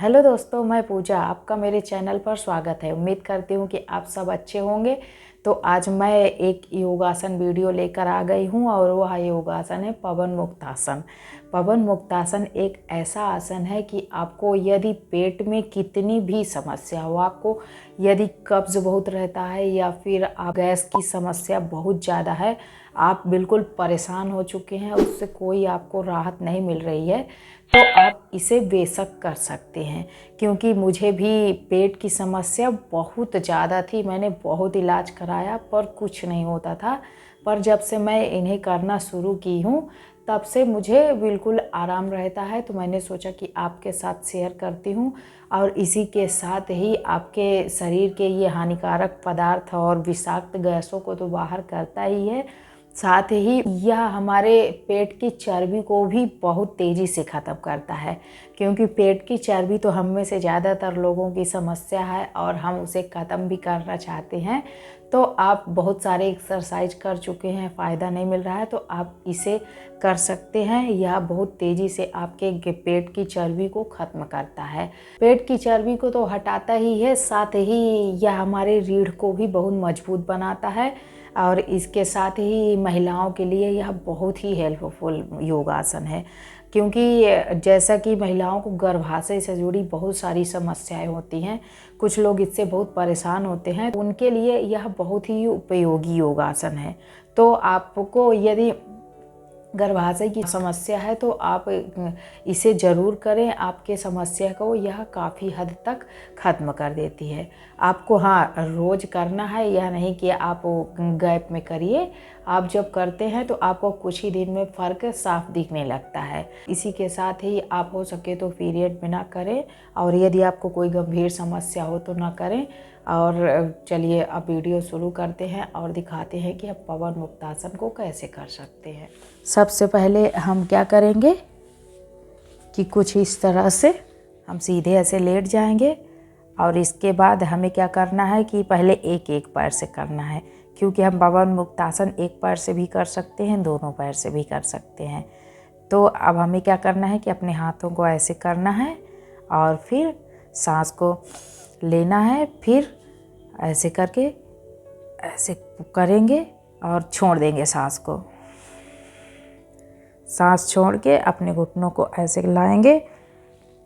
Hello दोस्तों, मैं पूजा, आपका मेरे चैनल पर स्वागत है। उम्मीद करती हूँ कि आप सब अच्छे होंगे। तो आज मैं एक योगासन वीडियो लेकर आ गई हूँ और वह योगासन है पवन मुक्तासन। पवन मुक्तासन एक ऐसा आसन है कि आपको यदि पेट में कितनी भी समस्या हो, आपको यदि कब्ज़ बहुत रहता है या फिर आप गैस की समस्या बहुत ज़्यादा है, आप बिल्कुल परेशान हो चुके हैं, उससे कोई आपको राहत नहीं मिल रही है, तो आप इसे बेशक कर सकते हैं। क्योंकि मुझे भी पेट की समस्या बहुत ज़्यादा थी, मैंने बहुत इलाज कराया पर कुछ नहीं होता था। पर जब से मैं इन्हें करना शुरू की हूँ तब से मुझे बिल्कुल आराम रहता है। तो मैंने सोचा कि आपके साथ शेयर करती हूँ और इसी के साथ ही आपके शरीर के ये हानिकारक पदार्थ और विषाक्त गैसों को तो बाहर करता ही है, साथ ही यह हमारे पेट की चर्बी को भी बहुत तेज़ी से ख़त्म करता है। क्योंकि पेट की चर्बी तो हम में से ज़्यादातर लोगों की समस्या है और हम उसे ख़त्म भी करना चाहते हैं। तो आप बहुत सारे एक्सरसाइज कर चुके हैं, फ़ायदा नहीं मिल रहा है, तो आप इसे कर सकते हैं। यह बहुत तेज़ी से आपके पेट की चर्बी को ख़त्म करता है। पेट की चर्बी को तो हटाता ही है, साथ ही यह हमारे रीढ़ को भी बहुत मजबूत बनाता है। और इसके साथ ही महिलाओं के लिए यह बहुत ही हेल्पफुल योगासन है। क्योंकि जैसा कि महिलाओं को गर्भाशय से जुड़ी बहुत सारी समस्याएं होती हैं, कुछ लोग इससे बहुत परेशान होते हैं, उनके लिए यह बहुत ही उपयोगी योगासन है। तो आपको यदि गर्भाशय की समस्या है तो आप इसे ज़रूर करें, आपके समस्या को यह काफ़ी हद तक ख़त्म कर देती है। आपको रोज़ करना है, यह नहीं कि आप गैप में करिए। आप जब करते हैं तो आपको कुछ ही दिन में फ़र्क साफ दिखने लगता है। इसी के साथ ही आप हो सके तो पीरियड में ना करें, और यदि आपको कोई गंभीर समस्या हो तो ना करें। और चलिए अब वीडियो शुरू करते हैं और दिखाते हैं कि आप पवन मुक्तासन को कैसे कर सकते हैं। सबसे पहले हम क्या करेंगे कि कुछ इस तरह से हम सीधे ऐसे लेट जाएंगे, और इसके बाद हमें क्या करना है कि पहले एक एक पैर से करना है। क्योंकि हम पवन मुक्तासन एक पैर से भी कर सकते हैं, दोनों पैर से भी कर सकते हैं। तो अब हमें क्या करना है कि अपने हाथों को ऐसे करना है और फिर सांस को लेना है, फिर ऐसे करके ऐसे करेंगे और छोड़ देंगे सांस को। सांस छोड़ के अपने घुटनों को ऐसे लाएंगे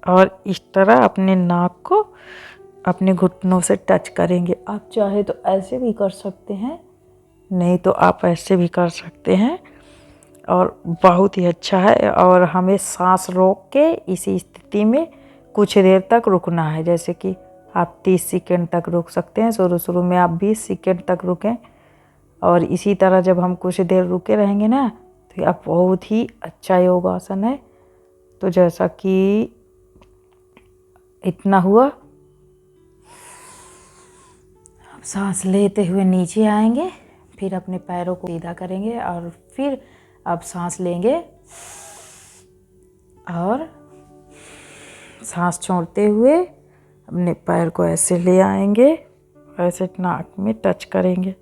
और इस तरह अपने नाक को अपने घुटनों से टच करेंगे। आप चाहे तो ऐसे भी कर सकते हैं, नहीं तो आप ऐसे भी कर सकते हैं, और बहुत ही अच्छा है। और हमें सांस रोक के इसी स्थिति में कुछ देर तक रुकना है। जैसे कि आप 30 सेकंड तक रुक सकते हैं, शुरू में आप 20 सेकंड तक रुकें। और इसी तरह जब हम कुछ देर रुके रहेंगे ना, तो यह बहुत ही अच्छा योगासन है। तो जैसा कि इतना हुआ, अब सांस लेते हुए नीचे आएंगे, फिर अपने पैरों को सीधा करेंगे और फिर अब सांस लेंगे और सांस छोड़ते हुए अपने पैर को ऐसे ले आएंगे, ऐसे नाक में टच करेंगे,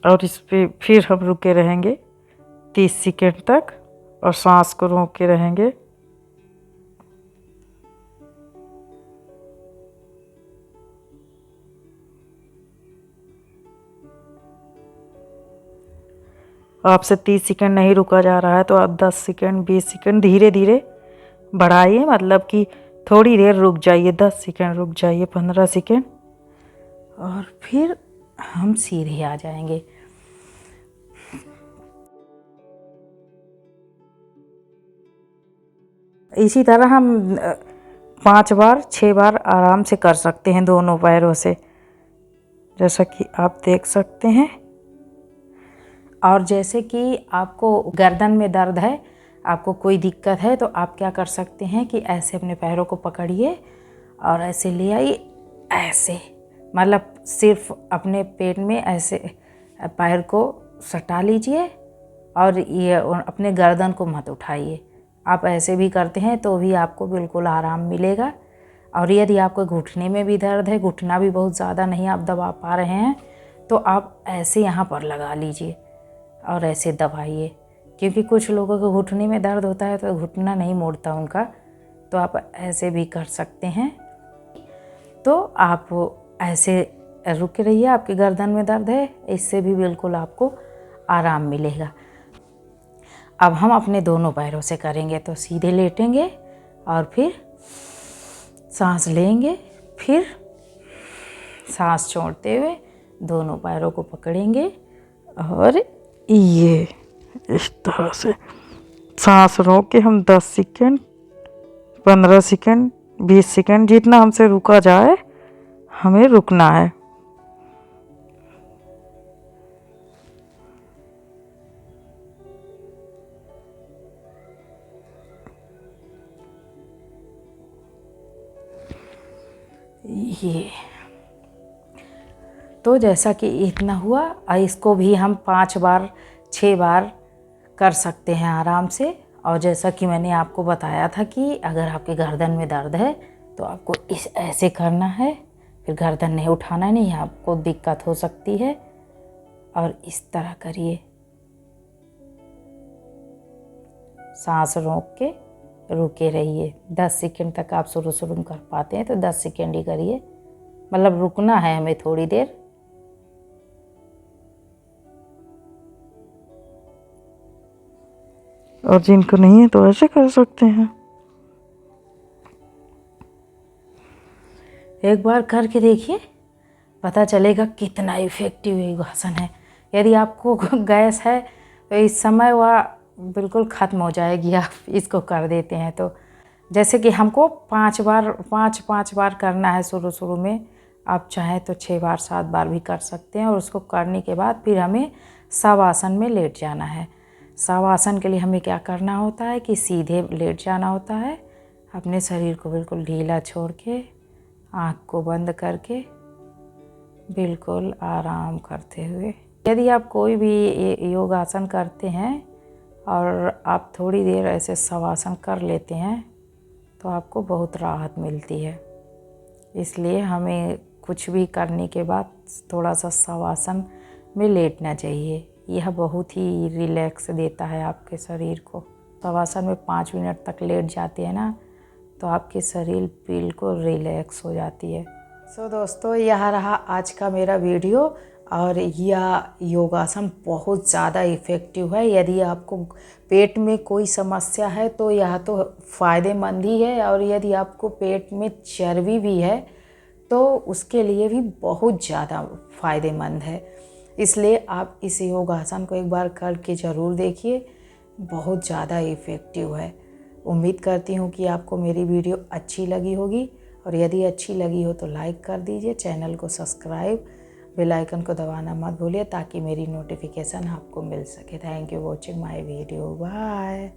और इस पे फिर हम रुके रहेंगे 30 सेकंड तक और सांस को रोक के रहेंगे। आपसे 30 सेकंड नहीं रुका जा रहा है तो आप 10 सेकंड 20 सेकंड धीरे धीरे बढ़ाइए। मतलब कि थोड़ी देर रुक जाइए, 10 सेकंड रुक जाइए, 15 सेकंड, और फिर हम सीधे आ जाएंगे। इसी तरह हम 5 बार 6 बार आराम से कर सकते हैं दोनों पैरों से, जैसा कि आप देख सकते हैं। और जैसे कि आपको गर्दन में दर्द है, आपको कोई दिक्कत है, तो आप क्या कर सकते हैं कि ऐसे अपने पैरों को पकड़िए और ऐसे ले आइए, ऐसे मतलब सिर्फ अपने पेट में ऐसे पैर को सटा लीजिए और ये अपने गर्दन को मत उठाइए। आप ऐसे भी करते हैं तो भी आपको बिल्कुल आराम मिलेगा। और यदि आपको घुटने में भी दर्द है, घुटना भी बहुत ज़्यादा नहीं आप दबा पा रहे हैं, तो आप ऐसे यहाँ पर लगा लीजिए और ऐसे दबाइए। क्योंकि कुछ लोगों को घुटने में दर्द होता है तो घुटना नहीं मोड़ता उनका, तो आप ऐसे भी कर सकते हैं। तो आप ऐसे रुके रहिए, आपकी गर्दन में दर्द है, इससे भी बिल्कुल आपको आराम मिलेगा। अब हम अपने दोनों पैरों से करेंगे। तो सीधे लेटेंगे और फिर सांस लेंगे, फिर सांस छोड़ते हुए दोनों पैरों को पकड़ेंगे और ये इस तरह से सांस रोक के हम 10 सेकंड, 15 सेकंड, 20 सेकंड, जितना हमसे रुका जाए हमें रुकना है। ये तो जैसा कि इतना हुआ, इसको भी हम 5 बार 6 बार कर सकते हैं आराम से। और जैसा कि मैंने आपको बताया था कि अगर आपके गर्दन में दर्द है तो आपको इस ऐसे करना है, फिर गर्दन नहीं उठाना, नहीं आपको दिक्कत हो सकती है। और इस तरह करिए, सांस रोक के रुके रहिए। 10 सेकंड तक आप शुरू कर पाते हैं तो 10 सेकंड ही करिए, मतलब रुकना है हमें थोड़ी देर। और जिनको नहीं है तो ऐसे कर सकते हैं। एक बार करके देखिए, पता चलेगा कितना इफ़ेक्टिव योगासन है। यदि आपको गैस है तो इस समय वह बिल्कुल ख़त्म हो जाएगी, आप इसको कर देते हैं तो। जैसे कि हमको 5 बार करना है शुरू में, आप चाहें तो 6 बार 7 बार भी कर सकते हैं। और उसको करने के बाद फिर हमें शवासन में लेट जाना है। शवासन के लिए हमें क्या करना होता है कि सीधे लेट जाना होता है, अपने शरीर को बिल्कुल ढीला छोड़ के, आँख को बंद करके, बिल्कुल आराम करते हुए। यदि आप कोई भी योगासन करते हैं और आप थोड़ी देर ऐसे शवासन कर लेते हैं तो आपको बहुत राहत मिलती है। इसलिए हमें कुछ भी करने के बाद थोड़ा सा शवासन में लेटना चाहिए। यह बहुत ही रिलैक्स देता है आपके शरीर को। शवासन में 5 मिनट तक लेट जाते हैं ना तो आपकी शरीर बिल्कुल रिलैक्स हो जाती है। दोस्तों, यह रहा आज का मेरा वीडियो। और यह योगासन बहुत ज़्यादा इफ़ेक्टिव है। यदि आपको पेट में कोई समस्या है तो यह तो फ़ायदेमंद ही है, और यदि आपको पेट में चर्बी भी है तो उसके लिए भी बहुत ज़्यादा फ़ायदेमंद है। इसलिए आप इस योगासन को एक बार करके ज़रूर देखिए, बहुत ज़्यादा इफ़ेक्टिव है। उम्मीद करती हूँ कि आपको मेरी वीडियो अच्छी लगी होगी, और यदि अच्छी लगी हो तो लाइक कर दीजिए, चैनल को सब्सक्राइब, बेल आइकन को दबाना मत भूलिए ताकि मेरी नोटिफिकेशन आपको मिल सके। Thank you watching my video, bye.